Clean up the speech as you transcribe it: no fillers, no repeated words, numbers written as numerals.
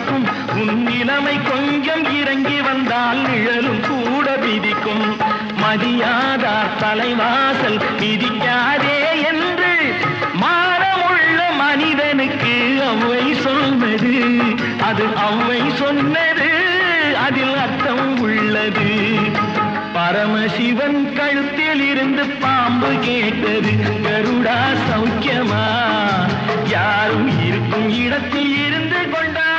மதிக்கும் உன் நிலைமை கொஞ்சம் இறங்கி வந்தால் நிழலும் கூட விதிக்கும் மதியாதார் தலைவாசல் மிதிக்காதே என்று மானமுள்ள மனிதனுக்கு அவ்வை சொன்னது அது அவ்வை சொன்னது அதில் அர்த்தம் உள்ளது பரமசிவன் கழுத்தில் இருந்து பாம்பு கேட்டது கருடா சௌக்கியமா யாரும் இருக்கும் இடத்தில் இருந்து கொண்டார்